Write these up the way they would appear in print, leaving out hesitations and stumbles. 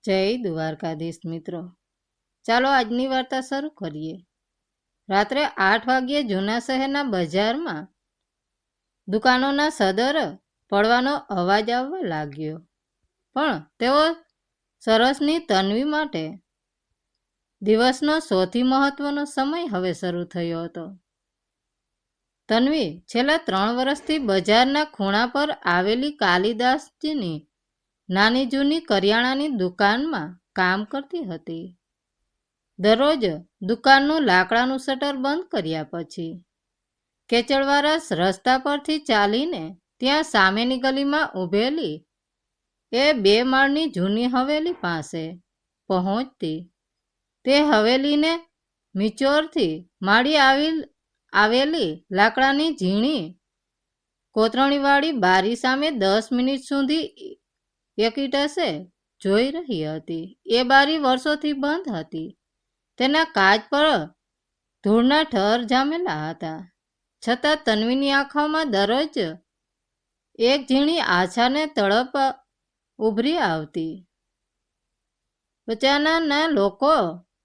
જય દ્વારકાધીશ મિત્રો, ચાલો આજની વાર્તા શરૂ કરીએ. રાત્રે 8 વાગ્યે જૂના શહેરના બજારમાં દુકાનોના સદર પડવાનો અવાજ આવવા લાગ્યો. પણ તેઓ સરસની તન્વી માટે દિવસનો સૌથી મહત્વનો સમય હવે શરૂ થયો હતો. તન્વી છેલ્લા 3 વર્ષથી બજારના ખૂણા પર આવેલી કાલિદાસજીની નાની જૂની કરિયાણાની દુકાનમાં કામ કરતી હતી. દરરોજ દુકાનનું લાકડાનું શટર બંધ કર્યા પછી કેચડવાળા રસ્તા પરથી ચાલીને ત્યાં સામેની ગલીમાં ઊભેલી એ 2 માળની જૂની હવેલી પાસે પહોંચતી. તે હવેલીને મિચોરથી માળી આવેલી લાકડાની ઝીણી કોતરણીવાળી બારી સામે 10 મિનિટ સુધી એકટસે જોઈ રહી હતી. એ બારી વર્ષોથી બંધ હતી. તેના કાચ પર ધૂળના ઠર જામેલા હતા. છતાં તન્વીની આંખોમાં દરરોજ એક ઝીણી આશાને તડપ ઉભરી આવતી. બચાના લોકો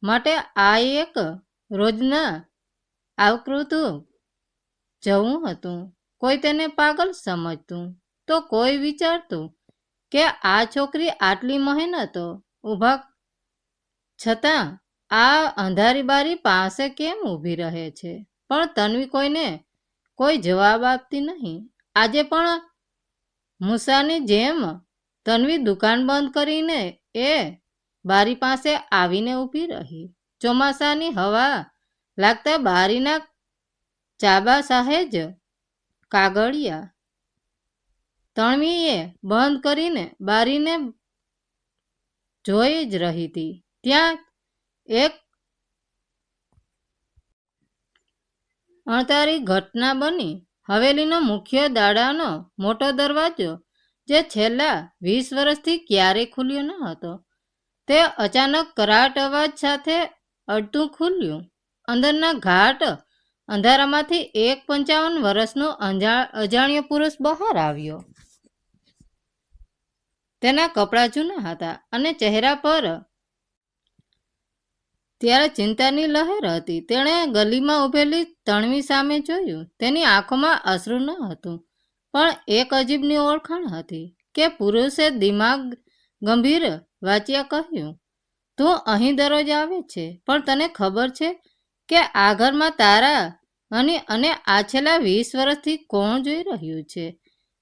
માટે આ એક રોજના આવકૃતું જવું હતું. કોઈ તેને પાગલ સમજતું તો કોઈ વિચારતું કે આ છોકરી આટલી મહેનતો ઊભા છતાં આ અંધારી બારી પાસે કેમ ઊભી રહે છે. પણ તન્વી કોઈને કોઈ જવાબ આપતી નહીં. આજે પણ મૂસાની જેમ તન્વી દુકાન બંધ કરીને એ બારી પાસે આવીને ઊભી રહી. ચોમાસાની હવા લાગતા બારીના ચાબા સહેજ કાગળિયા. તન્વીએ બંધ કરીને બારીને જોઈ જ રહી હતી. ત્યાં એક અણધારી ઘટના બની. હવેલીનો મુખ્ય દાડાનો મોટો દરવાજો, જે છેલ્લા 20 વર્ષથી ક્યારેય ખુલ્યો ન હતો, તે અચાનક કરાટ અવાજ સાથે અડધું ખુલ્યું. અંદરના ઘાટ અંધારામાંથી એક 55 વર્ષનો અજાણ્યો પુરુષ બહાર આવ્યો. તેના કપડાં જૂના હતા અને ચહેરા પર ત્યારે ચિંતાની લહેર હતી. તેણે ગલીમાં ઊભેલી તન્વી સામે જોયું. તેની આંખોમાં અશ્રુ ન હતું, પણ એક અજીબની ઓળખાણ હતી. કે પુરુષે દિમાગ ગંભીર વાંચ્યા કહ્યું, તું અહીં દરરોજ આવે છે, પણ તને ખબર છે કે આ ઘરમાં તારા અને આ છેલ્લા 20 વર્ષથી કોણ જોઈ રહ્યું છે?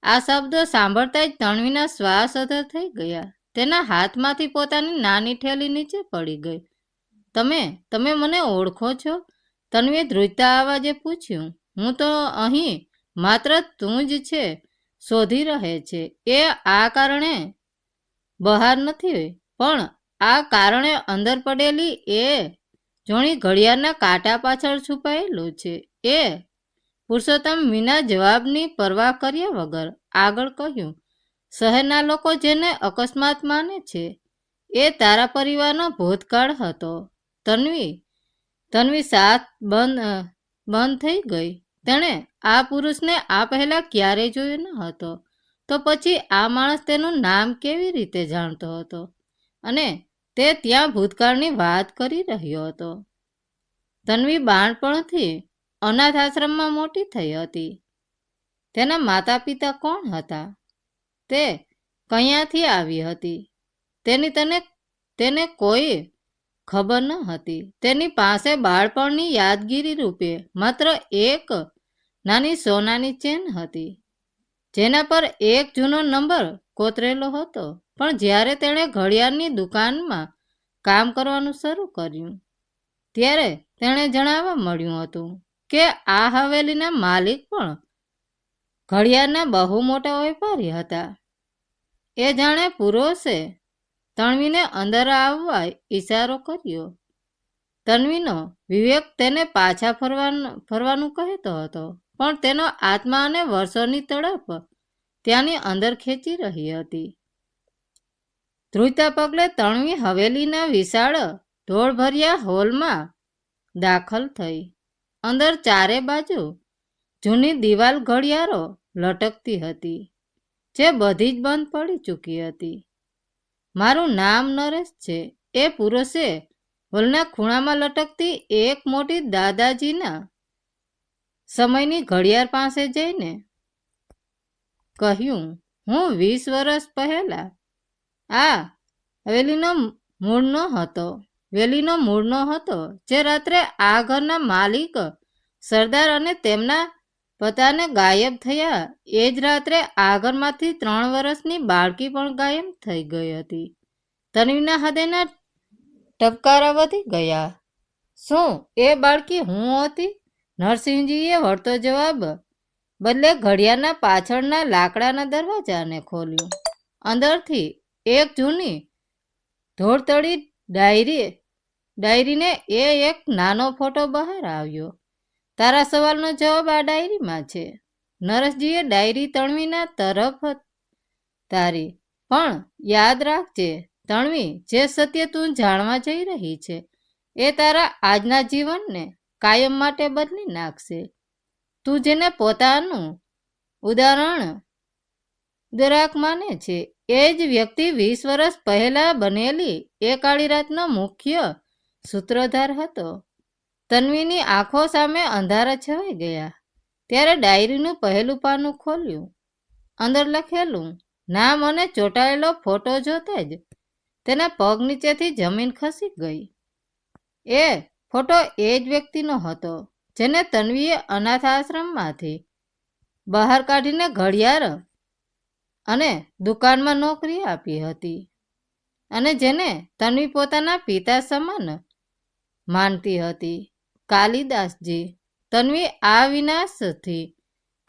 આ શબ્દો સાંભળતા જ તન્વીના શ્વાસ અધર થઈ ગયા. તેના હાથમાંથી પોતાની નાની થેલી નીચે પડી ગઈ. તમે મને ઓળખો છો? તન્વીએ ધ્રુજતા અવાજે પૂછ્યું. હું તો અહીં માત્ર તું જ છે શોધી રહે છે. એ આ કારણે બહાર નથી, પણ આ કારણે અંદર પડેલી એ જોણી ઘડિયાળના કાંટા પાછળ છુપાયેલું છે. એ પુરુષોત્તમ વિના જવાબની પરવા કર્યા વગર આગળ કહ્યું, શહેરના લોકો જેને અકસ્માત માને છે, એ તારા પરિવારનો ભૂતકાળ હતો. તન્વી સાથ બંધ થઈ ગઈ. તેણે આ પુરુષને આ પહેલા ક્યારેય જોયો ન હતો. તો પછી આ માણસ તેનું નામ કેવી રીતે જાણતો હતો? અને તે ત્યાં ભૂતકાળની વાત કરી રહ્યો હતો. તન્વી બાળપણથી અનાથ આશ્રમમાં મોટી થઈ હતી. તેના માતા પિતા કોણ હતા? તે કયાંથી આવી હતી? તેને કોઈ ખબર ન હતી. તેની પાસે બાળપણની યાદગીરી રૂપે માત્ર એક નાની સોનાની ચેન હતી, જેના પર એક જૂનો નંબર કોતરેલો હતો. પણ જ્યારે તેણે ઘડિયાળની દુકાનમાં કામ કરવાનું શરૂ કર્યું, ત્યારે તેણે જાણવા મળ્યું હતું કે આ હવેલીના માલિક પણ ઘડિયાળના બહુ મોટા વેપારી હતા. એ જાણે પુરુષે તન્વીને અંદર આવવા ઈશારો કર્યો. તન્વીનો વિવેક તેને પાછા ફરવાનું કહેતો હતો, પણ તેનો આત્મા અને વર્ષોની તડપ ત્યાંની અંદર ખેંચી રહી હતી. ધ્રુજતા પગલે તન્વી હવેલીના વિશાળ ઢોળભર્યા હોલમાં દાખલ થઈ. અંદર ચારે બાજુ જૂની દિવાલ ઘડિયાળો લટકતી હતી, જે બધી જ બંધ પડી ચૂકી હતી. મારું નામ નરેશ છે. એ પુરુષે હોલના ખૂણામાં લટકતી એક મોટી દાદાજીના સમયની ઘડિયાળ પાસે જઈને કહ્યું, હું 20 વર્ષ પહેલા આ વેલીનો મૂળનો હતો જે રાત્રે આ ઘરના માલિક સરદાર અને તેમના પતાને ગાયબ થયા. એ જ રાત્રે આ ઘરમાંથી 3 વર્ષની બાળકી પણ ગાયબ થઈ ગઈ હતી. તન્વીના હૃદયના ટપકારા વધી ગયા. શું એ બાળકી હું હતી? નરસિંહજીએ વળતો જવાબ બદલે ઘડિયાળના પાછળના લાકડાના દરવાજાને ખોલ્યું. અંદરથી એક જૂની ધોળતળી ડાયરીને એક નાનો ફોટો બહાર આવ્યો. તારા સવાલનો જવાબ આ ડાયરીમાં છે. નરેશજીએ ડાયરી તણવીના તરફ તારી. પણ યાદ રાખજે તણવી, જે સત્ય તું જાણવા જઈ રહી છે એ તારા આજના જીવનને કાયમ માટે બદલી નાખશે. તું જેને પોતાનું ઉદાહરક માને છે એ જ વ્યક્તિ 20 વર્ષ પહેલા બનેલી એ કાળી રાતનો મુખ્ય સૂત્રધાર હતો. તન્વીની આંખો સામે અંધારા છવાઈ ગયા. ત્યારે ડાયરીનું પહેલું પાનું ખોલ્યું. અંદર લખેલું નામ અને ચોંટાયેલો ફોટો જોતા જ તેના પગ નીચેથી જમીન ખસી ગઈ. એ ફોટો એ જ વ્યક્તિનો હતો જેને તન્વીએ અનાથ આશ્રમમાંથી બહાર કાઢીને ઘડિયાળ અને દુકાનમાં નોકરી આપી હતી અને જેને તન્વી પોતાના પિતા સમાન માનતી હતી. કાલિદાસજી. તન્વી આ વિનાશથી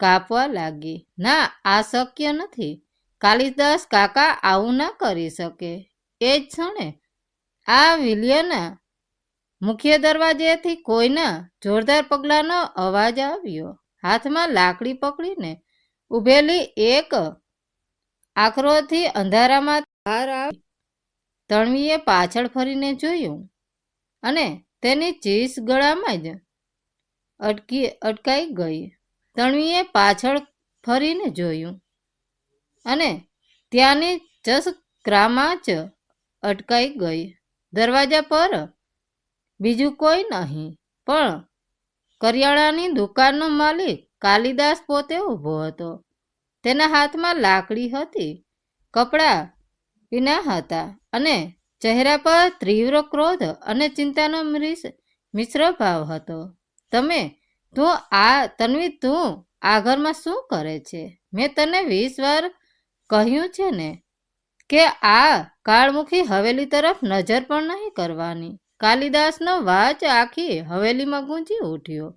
કાપવા લાગી. ના, આ શક્ય નથી. કાલિદાસ કાકા આવું ના કરી શકે. એ જ ક્ષણે આ વિલિયના મુખ્ય દરવાજેથી કોઈના જોરદાર પગલાંનો અવાજ આવ્યો. હાથમાં લાકડી પકડીને ઊભેલી એક આખરોથી અંધારામાં બહાર આવી. તણવીએ પાછળ ફરીને જોયું અને તેની ચીસ ગળામાં જ અટકાઈ ગઈ. તણવીએ પાછળ ફરીને જોયું અને ત્યાંની ચસકરામાં જ અટકાઈ ગઈ. દરવાજા પર બીજું કોઈ નહીં પણ કરિયાણાની દુકાનનો માલિક કાલિદાસ પોતે ઊભો હતો. તેના હાથમાં લાકડી હતી, કપડાં ભીના હતા અને ચહેરા પર તીવ્ર ક્રોધ અને ચિંતાનો મિશ્ર ભાવ હતો. તન્વી, તું આ ઘરમાં શું કરે છે? મેં તને 20 વાર કહ્યું છે ને કે આ કાળમુખી હવેલી તરફ નજર પણ નહીં કરવાની. કાલિદાસનો વાચ આખી હવેલીમાં ગૂંજી ઉઠ્યો.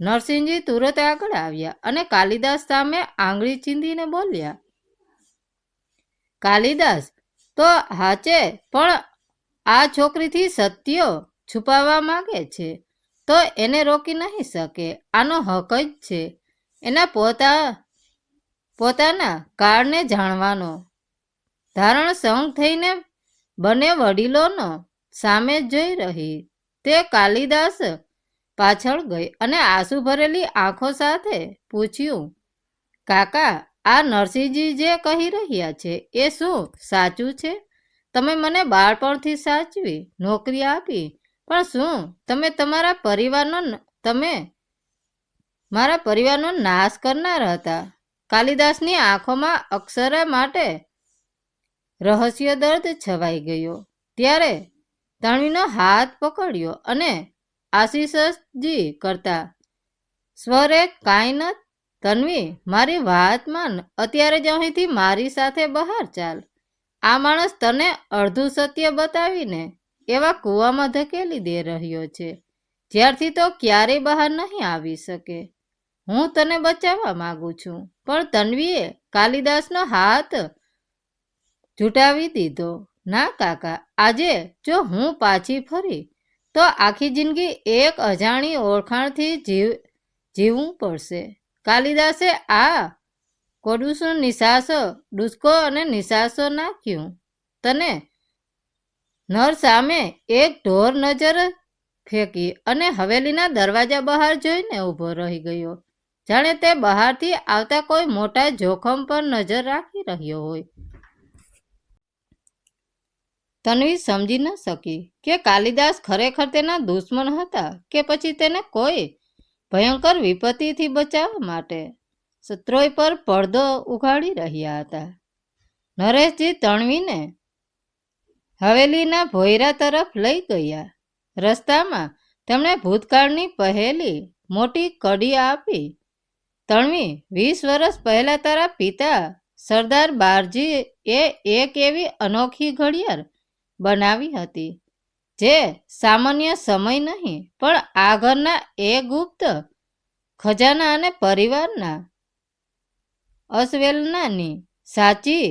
નરસિંહજી તુરત આગળ આવ્યા અને કાલિદાસ સામે આંગળી ચીંધીને બોલ્યા, કાલિદાસ તો હાચે પણ આ છોકરીથી સત્યો છુપાવવા માંગે છે તો એને રોકી નહીં શકે. આનો હક જ છે એના પોતાના કાળને જાણવાનો. ધારણ સંગ થઈને બંને વડીલોનો સામે જોઈ રહી તે કાલિદાસ પાછળ ગઈ અને આંસુ ભરેલી આંખો સાથે પૂછ્યું, કાકા, આ નરસિંહજી જે કહી રહ્યા છે એ શું સાચું છે? તમે મને બાળપણથી સાચવી નોકરી આપી, પણ શું તમે મારા પરિવારનો નાશ કરનાર હતા? કાલિદાસની આંખોમાં અક્ષરા માટે રહસ્ય દર્દ છવાઈ ગયો. ત્યારે તણવીનો હાથ પકડ્યો અને આશીષજી કરતા સ્વરે, કાંઈ ન તન્વી, મારી વાત માન. અત્યારે જ અહીંથી મારી સાથે બહાર ચાલ. આ માણસ તને અડધું સત્ય બતાવીને એવા કૂવામાં ધકેલી દે રહ્યો છે જ્યારથી તો ક્યારેય બહાર નહીં આવી શકે. હું તને બચાવવા માંગુ છું. પણ તન્વીએ કાલિદાસનો હાથ ઝૂંટાવી દીધો. ના કાકા, આજે જો હું પાછી ફરી તો આખી જિંદગી એક અજાણી ઓળખાણથી જીવવું પડશે. કાલિદાસે આ ડુસકો અને નિશાસો નાખ્યું. તને નર સામે એક ઢોર નજર ફેંકી અને હવેલીના દરવાજા બહાર જોઈને ઊભો રહી ગયો, જાણે તે બહારથી આવતા કોઈ મોટા જોખમ પર નજર રાખી રહ્યો હોય. તન્વી સમજી ન શકી કે કાલિદાસ ખરેખર તેના દુશ્મન હતા કે પછી તેને કોઈ ભયંકર વિપત્તિથી બચાવવા માટે શત્રુય પર પડદો ઉઘાડી રહ્યા હતા. નરેશજી તણવીને હવેલીના ભોયરા તરફ લઈ ગયા. રસ્તામાં તેમણે ભૂતકાળની પહેલી મોટી કડી આપી. તણવી, 20 વર્ષ પહેલા તારા પિતા સરદાર બારજી એ એક એવી અનોખી ઘડિયાળ બનાવી હતી જે સામાન્ય સમય નહીં પણ આ ઘરના એ ગુપ્ત ખજાના અને પરિવારના અસવેલનાની સાચી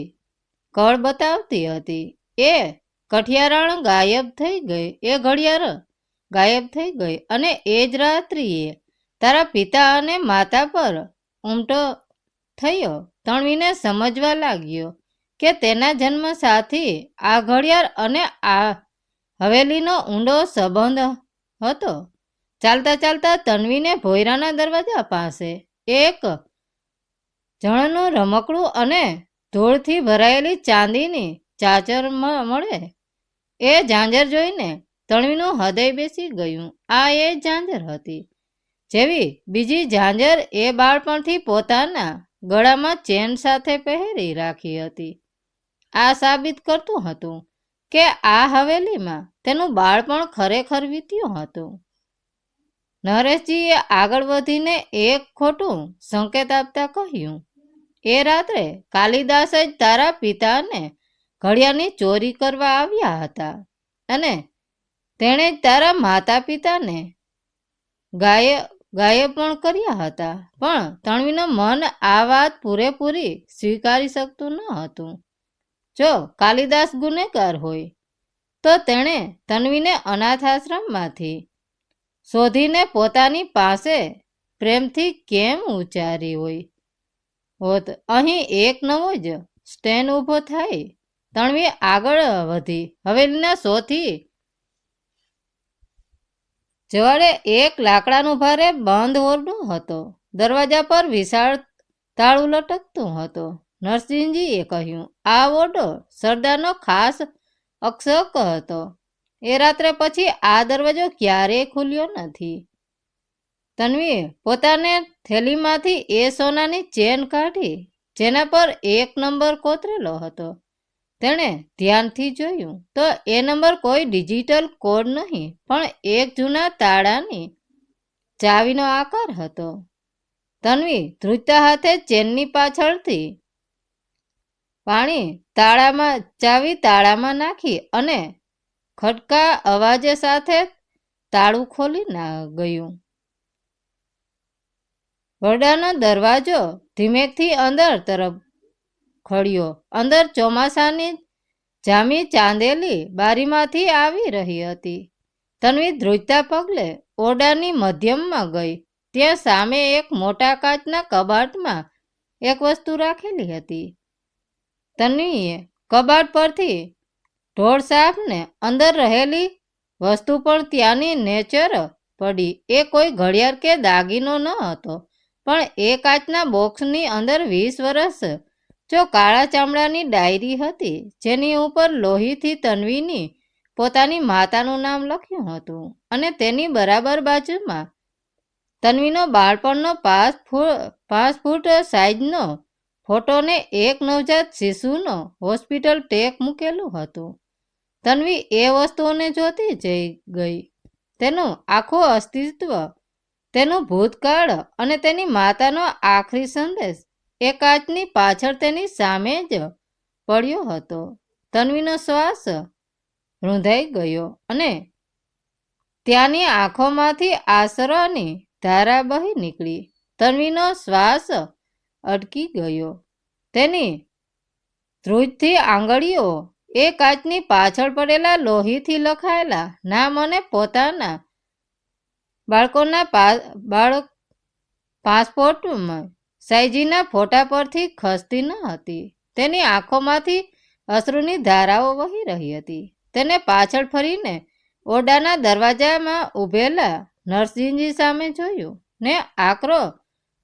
કળ બતાવતી હતી. એ કઠિયારાણ ગાયબ થઈ ગઈ, એ ઘડિયાળ ગાયબ થઈ ગઈ અને એ જ રાત્રિએ તારા પિતા અને માતા પર ઉમટો થયો. તણવીને સમજવા લાગ્યો કે તેના જન્મ સાથી આ ઘડિયાળ અને આ હવેલીનો ઊંડો સંબંધ હતો. ચાલતા ચાલતા તણવીને ભોયરાના દરવાજા પાસે એક જણનું રમકડું અને ધૂળથી ભરાયેલી ચાંદીની ચાદર મળે. એ ઝાંઝર જોઈને તણવીનું હૃદય બેસી ગયું. આ એ ઝાંઝર હતી જેવી બીજી ઝાંઝર એ બાળપણથી પોતાના ગળામાં ચેન સાથે પહેરી રાખી હતી. આ સાબિત કરતું હતું કે આ હવેલીમાં તેનું બાળપણ ખરેખર વીત્યું હતું. નરેશજીએ આગળ વધીને એક ખોટું સંકેત આપતા કહ્યું, એ રાત્રે કાલિદાસ જ તારા પિતાને ઘડિયાળની ચોરી કરવા આવ્યા હતા અને તેણે જ તારા માતા પિતાને ગાયબ પણ કર્યા હતા. પણ તણવીનું મન આ વાત પૂરેપૂરી સ્વીકારી શકતું ન હતું. જો કાલિદાસ ગુનેગાર હોય તો તેણે તન્વીને અનાથ આશ્રમમાંથી શોધીને પોતાની પાસે પ્રેમથી કેમ ઉચ્ચારી હોત. અહીં એક નવો જ સ્ટેન્ડ ઊભો થાય. તણવી આગળ વધી. હવેલીના સૌથી જવાડે એક લાકડાનું ભારે બંધ ઓરડું હતો. દરવાજા પર વિશાળ તાળું લટકતું હતું. નરસિંહજીએ કહ્યું, આ ઓરડો સરદારનો ખાસ અક્ષક હતો. એ રાત્રે પછી આ દરવાજો ક્યારેય ખુલ્યો નથી. તન્વીએ પોતાને થેલીમાંથી એ સોનાની ચેન કાઢી જેના પર 1 નંબર કોતરેલો હતો. તેણે ધ્યાનથી જોયું તો એ નંબર કોઈ ડિજિટલ કોડ નહીં પણ એક જૂના તાળાની ચાવીનો આકાર હતો. તન્વી ધ્રુજતા હાથે ચેનની પાછળથી ચાવી તાળામાં નાખી અને ખડકા અવાજ સાથે તાળું ખોલી ગયું. ઓરડાનો દરવાજો ધીમેથી અંદર તરફ ખળ્યો. અંદર ચોમાસાની જામી ચાંદેલી બારીમાંથી આવી રહી હતી. તન્વી ધ્રુજતા પગલે ઓરડાની મધ્યમાં ગઈ. ત્યાં સામે એક મોટા કાચના કબાટમાં એક વસ્તુ રાખેલી હતી. તન્વીએ કબાટ પરથી ઢોળ સાફને અંદર રહેલી વસ્તુ પણ ત્યાંની નેચર પડી. એ કોઈ ઘડિયાળ કે દાગીનો ન હતો પણ એ કાચના બોક્સની અંદર 20 વર્ષ જો કાળા ચામડાની ડાયરી હતી જેની ઉપર લોહીથી તન્વીની પોતાની માતાનું નામ લખ્યું હતું અને તેની બરાબર બાજુમાં તન્વીનો બાળપણનો 5 ફૂટ સાઈઝનો ફોટોને એક નવજાત શિશુનો હોસ્પિટલ ટેક મૂકેલું હતું. તન્વી એ વસ્તુઓને જોતી જઈ ગઈ. તેનું આખું અસ્તિત્વ, તેનું ભૂતકાળ અને તેની માતાનો આખરી સંદેશ એ કાચની પાછળ તેની સામે જ પડ્યો હતો. તન્વીનો શ્વાસ રૂંધાઈ ગયો અને ત્યાંની આંખોમાંથી આસરાની ધારા બહી નીકળી. તન્વીનો શ્વાસ અટકી ગયો. તેની ધ્રુજતી આંગળીઓ એ કાચની પાછળ પડેલા લોહીથી લખાયેલા નામ અને પોતાના બાળકોના પાસપોર્ટમાં સાઈઝના ફોટા પરથી ખસતી ન હતી. તેની આંખોમાંથી અશ્રુની ધારાઓ વહી રહી હતી. તેને પાછળ ફરીને ઓરડાના દરવાજામાં ઊભેલા નરસિંહજી સામે જોયું ને આકરો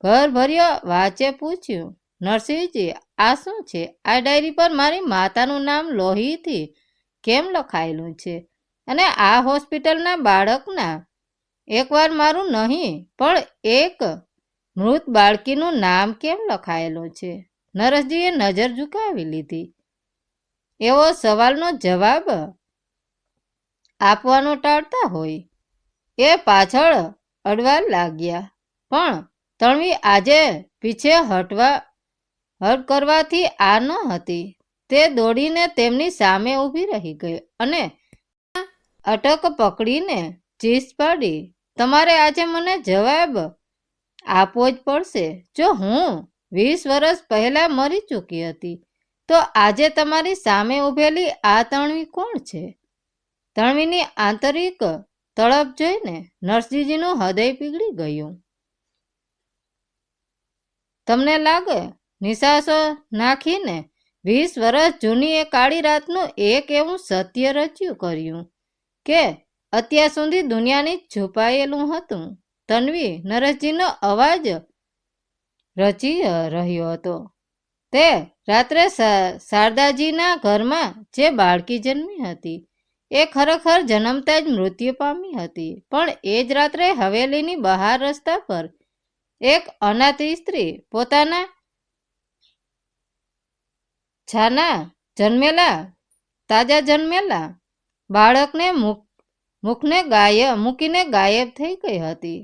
ઘરભર્યો વાચે પૂછ્યું, નરસિંહજી, આ શું છે? આ ડાયરી પર મારી માતાનું નામ લોહીથી કેમ લખાયેલું છે? અને આ હોસ્પિટલના બાળકના એકવાર મારું નહીં પણ એક મૃત બાળકીનું નામ કેમ લખાયેલું છે? નરેશજીએ નજર ઝુકાવી લીધી. એવો સવાલનો જવાબ આપવાનો ટાળતા હોય એ પાછળ અડવા લાગ્યા. પણ તણવી આજે પીછે હટ કરવાથી આ ન હતી. તે દોડીને તેમની સામે ઊભી રહી ગઈ અને અટક પકડીને ચીસ પાડી, તમારે આજે મને જવાબ આપવો જ પડશે. જો હું 20 વર્ષ પહેલા મરી ચૂકી હતી તો આજે તમારી સામે ઊભેલી આ તણવી કોણ છે? તણવીની આંતરિક તડપ જોઈને નરસિંહજીનું હૃદય પીગળી ગયું. તમને લાગે નિશાસો નાખીને 20 વર્ષ જૂની એ કાળી રાતનું એક એવું સત્ય રચ્યું કર્યું કે અત્યાર સુધી દુનિયાની છુપાયેલું હતું? તન્વી નરેશજીનો અવાજ રચી રહ્યો હતો. તે રાત્રે શારદાજીના ઘરમાં જે બાળકી જન્મી હતી એ ખરેખર જન્મતા જ મૃત્યુ પામી હતી. પણ એ જ રાત્રે હવેલીની બહાર રસ્તા પર એક અનાથ સ્ત્રી પોતાના છાના તાજા જન્મેલા બાળકને મૂકીને ગાયબ થઈ ગઈ હતી.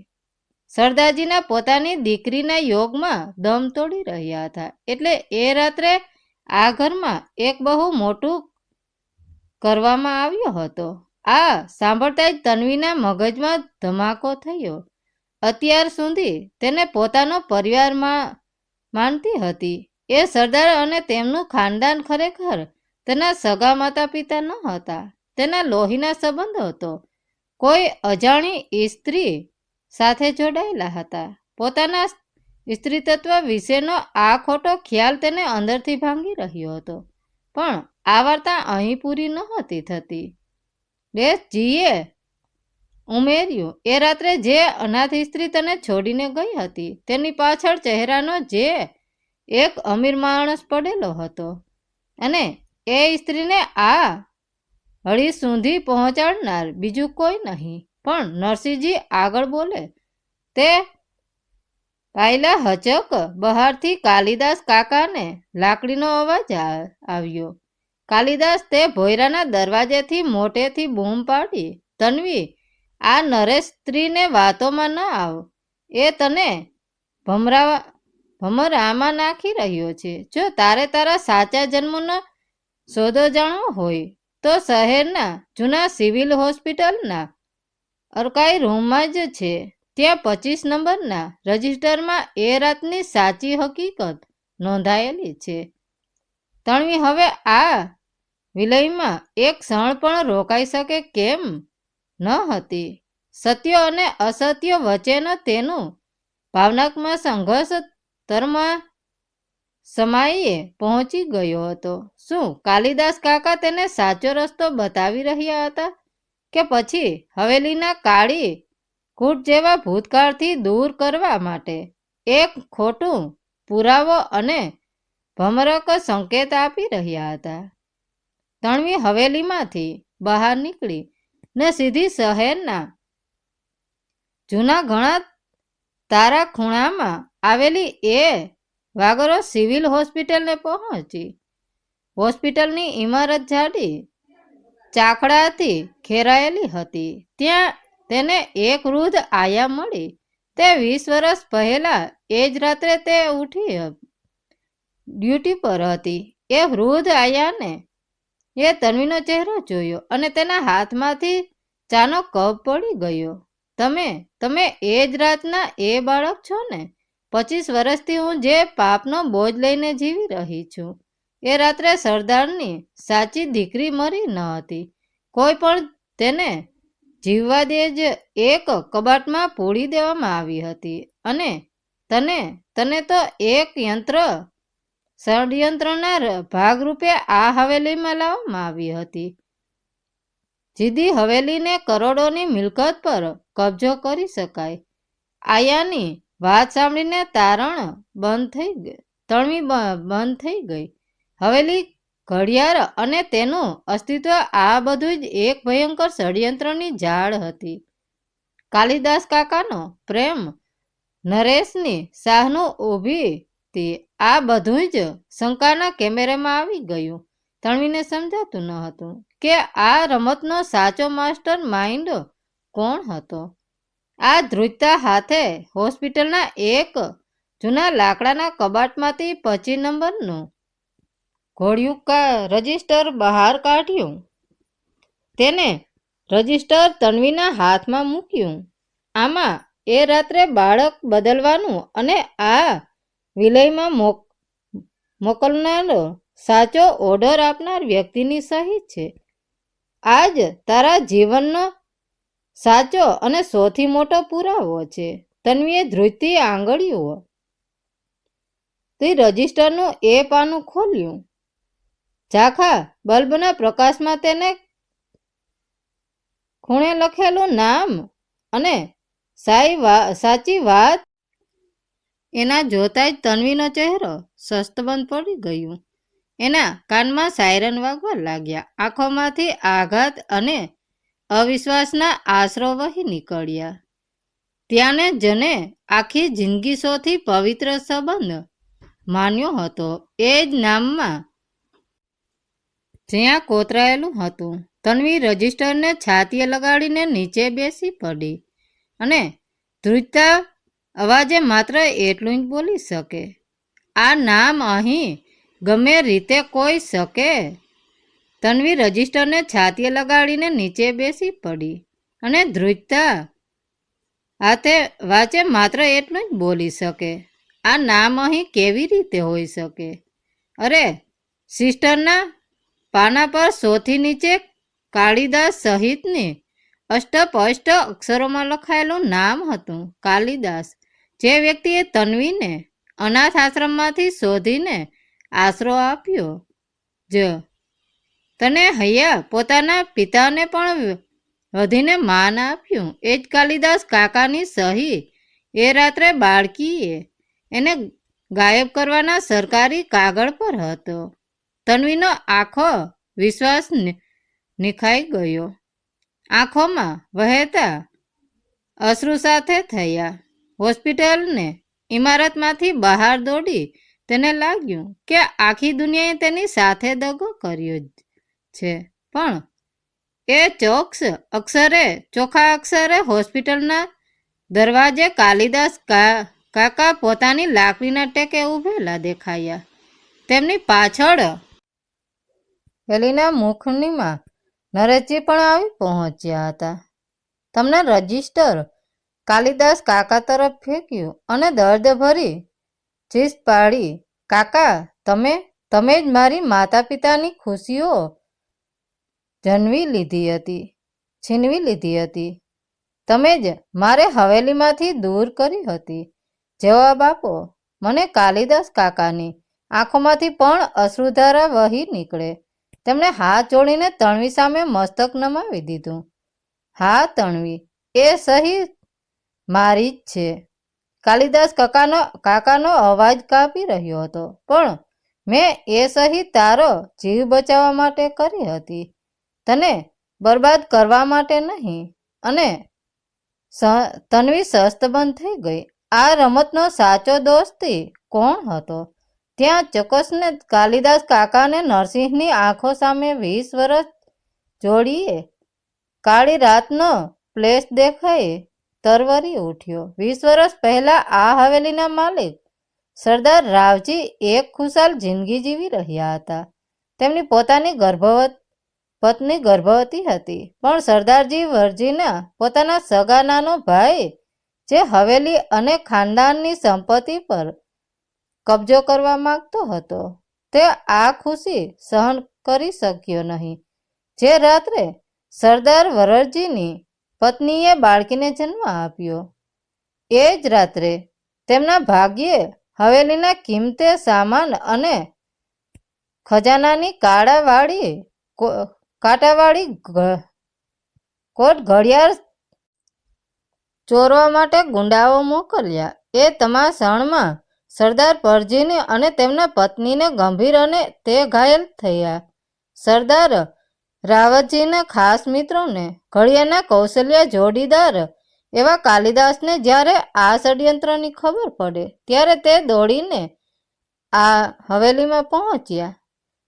સરદારજીના પોતાની દીકરીના યોગમાં દમ તોડી રહ્યા હતા. એટલે એ રાત્રે આ ઘરમાં એક બહુ મોટું કરવામાં આવ્યો હતો. આ સાંભળતા જ તન્વીના મગજમાં ધમાકો થયો. અત્યાર સુધી તેને પોતાનો પરિવાર માનતી હતી. એ સરદાર અને તેમનું ખાનદાન ખરેખર તેના સગા માતા પિતા ન હતા. તેના લોહીના સંબંધો હતો. કોઈ અજાણી સ્ત્રી સાથે જોડાયેલા હતા. પોતાના સ્ત્રીતત્વ વિશેનો આ ખોટો ખ્યાલ તેને અંદરથી ભાંગી રહ્યો હતો. પણ આ વાર્તા અહીં પૂરી નહોતી થતી. જીએ ઉમેર્યું, એ રાત્રે જે અનાથ સ્ત્રી તને છોડીને ગઈ હતી તેની પાછળ ચહેરાનો જે એક અમીર માણસ પડેલો હતો અને એ સ્ત્રીને આ હળી સુધી પહોંચાડનાર બીજું કોઈ નહીં. પણ નરસિંહજી આગળ બોલે તે પાયલા હચક બહારથી કાલિદાસ કાકાને લાકડીનો અવાજ આવ્યો. કાલિદાસ તે ભોયરાના દરવાજેથી મોટેથી બૂમ પાડી, તન્વી, આ નરેશ સ્ત્રીને વાતોમાં ન આવ. એ તને ભમરામાં નાખી રહ્યો છે. જો તારે તારા સાચા જન્મનો સોદો જાણવો હોય તો શહેરના જૂના સિવિલ હોસ્પિટલના અર્કાઈ રૂમમાં જ છે. ત્યાં 25 નંબરના રજિસ્ટરમાં એ રાતની સાચી હકીકત નોંધાયેલી છે. તણવી હવે આ વિલયમાં એક ક્ષણ પણ રોકાઈ શકે કેમ ન હતી. સત્ય અને અસત્ય વચ્ચેનો તેનું ભાવનાત્મક સંઘર્ષ તરમાં સમાયે પહોંચી ગયો હતો. શું કાલિદાસ કાકા તેને સાચો રસ્તો બતાવી રહ્યા હતા કે પછી હવેલીના કાળી કૂટ જેવા ભૂતકાળથી દૂર કરવા માટે એક ખોટું પુરાવો અને ભમરક સંકેત આપી રહ્યા હતા? તણવી હવેલીમાંથી બહાર નીકળી ને સીધી શહેરના જૂના ઘણા તારા ખૂણામાં આવેલી એ વાગરો સિવિલ હોસ્પિટલને પહોંચી. હોસ્પિટલની ઇમારત જાડી ચાકડાથી ઘેરાયેલી હતી. ત્યાં તેને એક વૃદ્ધ આયા મળી. તે 20 વર્ષ પહેલા એ જ રાત્રે તે ઉઠી ડ્યુટી પર હતી. એ વૃદ્ધ આયાને એ તન્વીનો ચહેરો જોયો અને તેના હાથમાંથી ચાનો કપ પડી ગયો. તમે એ જ રાતના એ બાળક છો ને? 25 વર્ષથી હું જે પાપનો બોજ લઈને જીવી રહી છું. એ રાત્રે સરદારની સાચી દીકરી મરી ન હતી. કોઈ પણ તેને જીવવા દે જ એક કબાટમાં પૂરી દેવામાં આવી હતી અને તને તો એક ષડયંત્રના ભાગરૂપે આ હવેલીમાં લાવવામાં આવી હતી. જીદી હવેલીને કરોડોની મિલકત પર કબજો કરી શકાય. આયાની વાત સાંભળીને તણવી બંધ થઈ ગઈ. હવેલી ઘડિયાળ અને તેનું અસ્તિત્વ આ બધું જ એક ભયંકર ષડયંત્રની ઝાડ હતી. કાલિદાસ કાકાનો પ્રેમ નરેશની શાહનું ઊભી હતી. આ બધું જ શંકાના કેમેરામાં આવી ગયું. તણવીને સમજાતું ન હતું કે આ રમતનો સાચો માસ્ટર માઇન્ડ કોણ હતો. આ ધ્રુજતા હાથે હોસ્પિટલના એક જૂના લાકડાના કબાટમાંથી 25 નંબરનું ઘોડિયું રજિસ્ટર બહાર કાઢ્યું. તેને રજિસ્ટર તન્વીના હાથમાં મૂક્યું. આમાં એ રાત્રે બાળક બદલવાનું અને આ વિલયમાં મોકલનારો સાચો ઓર્ડર આપનાર વ્યક્તિની સહી છે. આજ તારા જીવનનો સાચો અને સૌથી મોટો પુરાવો છે. તન્વીએ ધ્રુજતી આંગળીઓ તે રજિસ્ટરનું એ પાનું ખોલ્યું. ઝાંખા બલ્બના પ્રકાશમાં તેને ખૂણે લખેલું નામ અને સાચી વાત એના જોતા જ તન્વીનો ચહેરો શસ્તબંધ પડી ગયું. એના કાનમાં સાયરન વાગવા લાગ્યા. આંખોમાંથી આઘાત અને અવિશ્વાસના આંસરો વહી નીકળ્યા. ત્યાંને જને આખી જિંદગી સૌથી પવિત્ર સંબંધ માન્યો હતો એ જ નામમાં જ્યાં કોતરાયેલું હતું. તન્વી રજિસ્ટરને છાતીએ લગાડીને નીચે બેસી પડી અને ધ્રુજતા અવાજે માત્ર એટલું જ બોલી શકે, આ નામ અહીં ગમે રીતે કોઈ શકે. તન્વી રજિસ્ટરને છાતીએ લગાડીને નીચે બેસી પડી અને ધ્રુજતા હાથે વાચે માત્ર એટલું જ બોલી શકે, આ નામ અહીં કેવી રીતે હોઈ શકે. અરે સિસ્ટરના પાના પર સૌથી નીચે કાલિદાસ સહિતની અષ્ટસ્પષ્ટ અક્ષરોમાં લખાયેલું નામ હતું. કાલિદાસ, જે વ્યક્તિએ તન્વીને અનાથ આશ્રમમાંથી શોધીને આશરો આપ્યો જ તને હૈયા પોતાના પિતાને પણ વધીને માન આપ્યું. એ જ કાલિદાસ કાકાની સહી એ રાત્રે બાળકીએ એને ગાયબ કરવાના સરકારી કાગળ પર હતો. તન્વીનો આખો વિશ્વાસ નિખાઈ ગયો. આંખોમાં વહેતા અશ્રુ સાથે થયા. હોસ્પિટલને ઇમારતમાંથી બહાર દોડી તેને લાગ્યું કે આખી દુનિયાએ તેની સાથે દગો કર્યો છે. પણ એ ચોખ્ખા અક્ષરે હોસ્પિટલના દરવાજે કાલિદાસ કાકા પોતાની લાકડીના ટેકે ઊભેલા દેખાયા. તેમની પાછળ હેલીના મુખનીમાં નરેશજી પણ આવી પહોંચ્યા હતા. તમને રજિસ્ટર, કાલિદાસ કાકા તરફ ફેંક્યું અને દર્દભરી ચીસ પાડી, કાકા, તમે જ મારી માતા પિતાની ખુશીઓ છીનવી લીધી હતી. તમે જ મારે હવેલીમાંથી દૂર કરી હતી. જવાબ આપો મને. કાલિદાસ કાકાની આંખોમાંથી પણ અશ્રુધારા વહી નીકળે. તેમણે હાથ જોડીને તણવી સામે મસ્તક નમાવી દીધું. હા તણવી, એ સહી મારી જ છે. કાલિદાસ કાકાનો અવાજ કાપી રહ્યો હતો. પણ મેં એ સહી તારો જીવ બચાવવા માટે કરી હતી, તને બરબાદ કરવા માટે નહીં. અને તન્વી શસ્તબંધ થઈ ગઈ. આ રમતનો સાચો દોસ્તી કોણ હતો? ત્યાં ચોક્કસને કાલિદાસ કાકાને નરસિંહની આંખો સામે 20 વર્ષ જોડીએ કાળી રાતનો ફ્લેશ દેખાઈ તરવરી ઉઠ્યો. 20 વર્ષ પહેલા આ હવેલીના માલિક સરદાર રાવજી એક ખુશાલ જિંદગી જીવી રહ્યા હતા. તેમની પોતાની પત્ની ગર્ભવતી હતી. પણ સરદારજી વર્જીના પોતાના સગા નાનો ભાઈ, જે હવેલી અને ખાનદાનની સંપત્તિ પર કબજો કરવા માંગતો હતો, તે આ ખુશી સહન કરી શક્યો નહીં. જે રાત્રે સરદાર વરજીની પત્નીએ બાળકીને જન્મ આપ્યો, એ જ રાત્રે તેમના ભાગ્યે હવેલીના કિંમતે સામાન અને ખજાનાની કાંટાવાળી કોટ ઘડિયાળ ચોરવા માટે ગુંડાઓ મોકલ્યા. એ તમામ ક્ષણમાં સરદાર પરજીને અને તેમના પત્નીને ગંભીર અને તે ઘાયલ થયા. સરદાર રાવતજીના ખાસ મિત્રોને ઘડિયાળના કૌશલ્ય જોડીદાર એવા કાલિદાસને જ્યારે આ ષડયંત્રની ખબર પડે ત્યારે તે દોડીને આ હવેલીમાં પહોંચ્યા.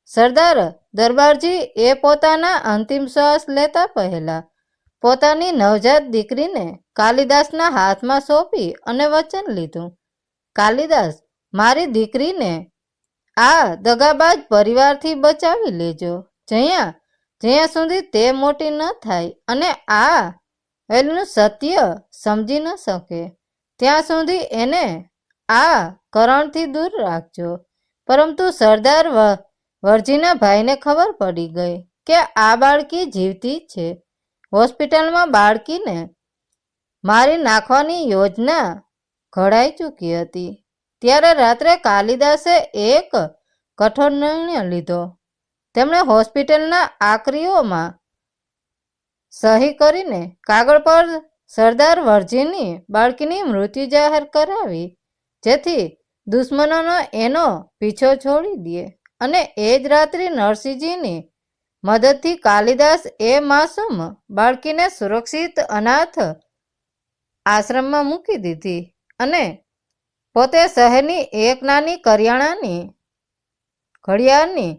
સરદાર દરબારજી એ પોતાના અંતિમ શ્વાસ લેતા પહેલા પોતાની નવજાત દીકરીને કાલિદાસના હાથમાં સોંપી અને વચન લીધું, કાલિદાસ, મારી દીકરીને આ દગાબાજ પરિવારથી બચાવી લેજો. જ્યાં સુધી તે મોટી ન થાય અને આ હવેલીનું સત્ય સમજી ન શકે ત્યાં સુધી એને આ કરણથી દૂર રાખજો. પરંતુ સરદાર વર્જીના ભાઈને ખબર પડી ગઈ કે આ બાળકી જીવતી છે. હોસ્પિટલમાં બાળકીને મારી નાખવાની યોજના ઘડાઈ ચૂકી હતી. ત્યારે રાત્રે કાલિદાસે એક કઠોર નિર્ણય લીધો. તેમણે હોસ્પિટલના આકરીઓમાં સહી કરીને કાગળ પર સરદાર વર્જીની બાળકીની મૃત્યુ જાહેર કરાવી, જેથી દુશ્મનોનો એનો પીછો છોડી દે. અને એ જ રાત્રે નરસિંહજીની મદદથી કાલિદાસ એ માસૂમ બાળકીને સુરક્ષિત અનાથ આશ્રમમાં મૂકી દીધી અને પોતે શહેરની એક નાની કરિયાણાની ઘડિયાળની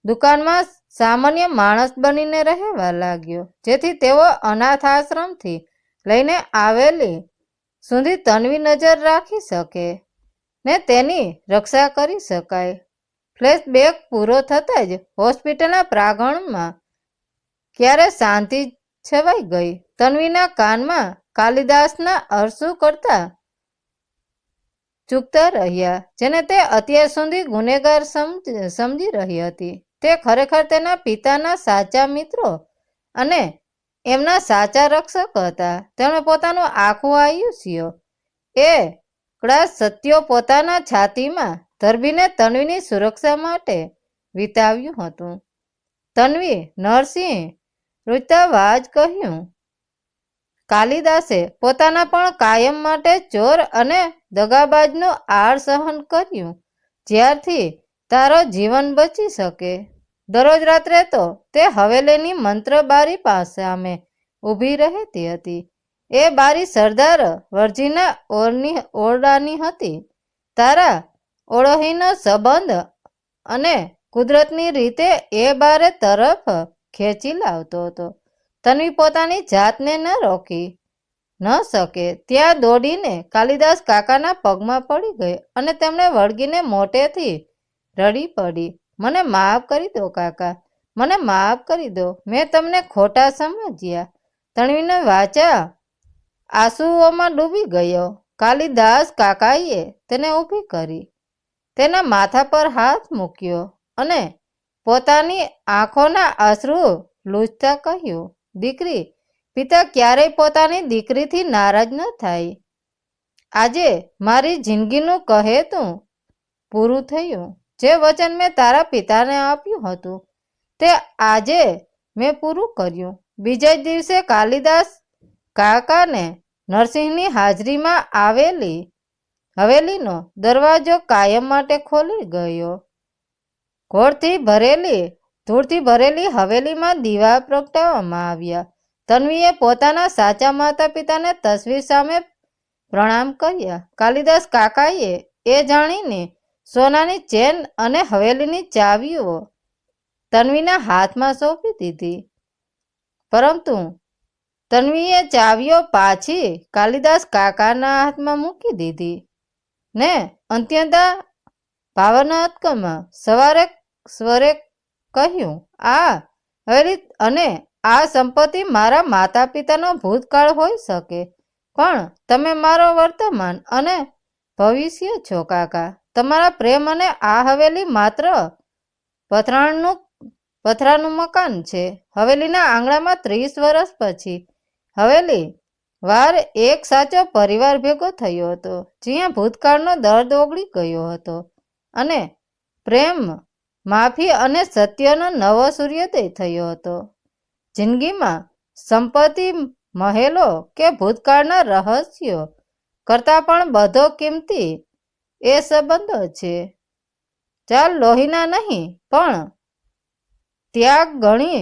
દુકાનમાં સામાન્ય માણસ બનીને રહેવા લાગ્યો, જેથી તેઓ અનાથ આશ્રમથી લઈને આવેલી સુધી તન્વી નજર રાખી શકે ને તેની રક્ષા કરી શકાય. ફ્લેશબેક પૂરો થતાં જ હોસ્પિટલના પ્રાંગણમાં ક્યારે શાંતિ છવાઈ ગઈ. તન્વીના કાનમાં કાલિદાસના અરસુ કરતા ચૂકતા રહ્યા, જેને તે અત્યાર સુધી ગુનેગાર સમજી રહી હતી. તે ખરેખર તેના પિતાના સાચા મિત્રો અને એમના સાચા રક્ષક હતા. તેમણે પોતાનું આખું આયુષ્ય એ કડા સત્યો પોતાના છાતીમાં ધરબીને તન્વીની સુરક્ષા માટે વિતાવ્યું હતું. તન્વી, નરસિંહ રૂચતા વાજ કહ્યું, કાલિદાસે પોતાના પણ કાયમ માટે ચોર અને દગાબાજનું આડ સહન કર્યું. જ્યારથી તારો જીવન બચી શકે. દરરોજ રાત્રે તો તે હવેલીની મંત્ર બારી પાસે સામે ઊભી રહેતી હતી. એ બારી સરદાર વર્જીના ઓરડાની હતી. તારા ઓળહીનો સંબંધ અને કુદરતની રીતે એ બારે તરફ ખેંચી લાવતો હતો. તન્વી પોતાની જાતને ન રોકી ન શકે ત્યાં દોડીને કાલિદાસ કાકાના પગમાં પડી ગઈ અને તેમણે વળગીને મોટેથી રડી પડી. મને માફ કરી દો કાકા, મને માફ કરી દો, મેં તમને ખોટા સમજ્યા. તન્વીનો વાચા આંસુઓમાં ડૂબી ગયો. કાલિદાસ કાકાએ તેને ઊભી કરી, તેના માથા પર હાથ મૂક્યો અને પોતાની આંખોના અશ્રુ લૂછતા કહ્યું, દીકરી, પિતા ક્યારેય પોતાની દીકરીથી નારાજ ન થાય. આજે મારી જિંદગીનું કહેતું પૂરું થયું. જે વચન મેં તારા પિતાને આપ્યું હતું તે આજે મેં પૂરું કર્યું. બીજા જ દિવસે કાલિદાસ કાકાને નરસિંહની હાજરીમાં આવેલી હવેલીનો દરવાજો કાયમ માટે ખોલી ગયો. ધૂળથી ભરેલી હવેલીમાં દીવા પ્રગટાવવામાં આવ્યા. તન્વીએ પોતાના સાચા માતા પિતાને તસવીર સામે પ્રણામ કર્યા. કાલિદાસ કાકાએ એ જાણીને સોનાની ચેન અને હવેલીની ચાવીઓ તન્વીના હાથમાં સોંપી દીધી. પરંતુ તન્વીએ ચાવીઓ પાછી કાલિદાસ કાકાના હાથમાં મૂકી દીધી ને અત્યંતા ભાવનાત્મક સ્વરે કહ્યું, આ હવેલી અને આ સંપત્તિ મારા માતા પિતાનો ભૂતકાળ હોઈ શકે, પણ તમે મારો વર્તમાન અને ભવિષ્ય છો કાકા. તમારા પ્રેમ અને આ હવેલી માત્ર પથરાનું મકાન છે. હવેલીના આંગણામાં 30 વર્ષ પછી હવેલી વાર એક સાચો પરિવાર ભેગો થયો હતો, જ્યાં ભૂતકાળનો દર્દ ઓગળી ગયો હતો અને પ્રેમ, માફી અને સત્યનો નવો સૂર્યોદય થયો હતો. જિંદગીમાં સંપત્તિ, મહેલો કે ભૂતકાળના રહસ્યો કરતાં પણ બધો કિંમતી એ સંબંધો છે. ચાલ લોહીના નહીં, પણ ત્યાગ ઘણી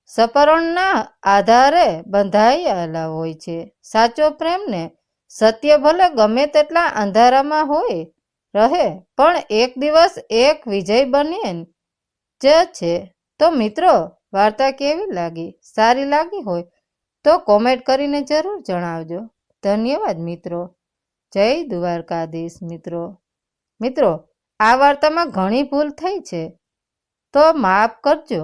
સપરણના આધારે બંધાયેલા હોય છે. સાચો પ્રેમને સત્ય ભલે ગમે તેટલા અંધારામાં હોય રહે, પણ એક દિવસ એક વિજય બને જ છે. તો મિત્રો, વાર્તા કેવી લાગી? સારી લાગી હોય તો કોમેન્ટ કરીને જરૂર જણાવજો. ધન્યવાદ મિત્રો. જય દ્વારકાધીશ મિત્રો. મિત્રો, આ વાર્તામાં ઘણી ભૂલ થઈ છે તો માફ કરજો.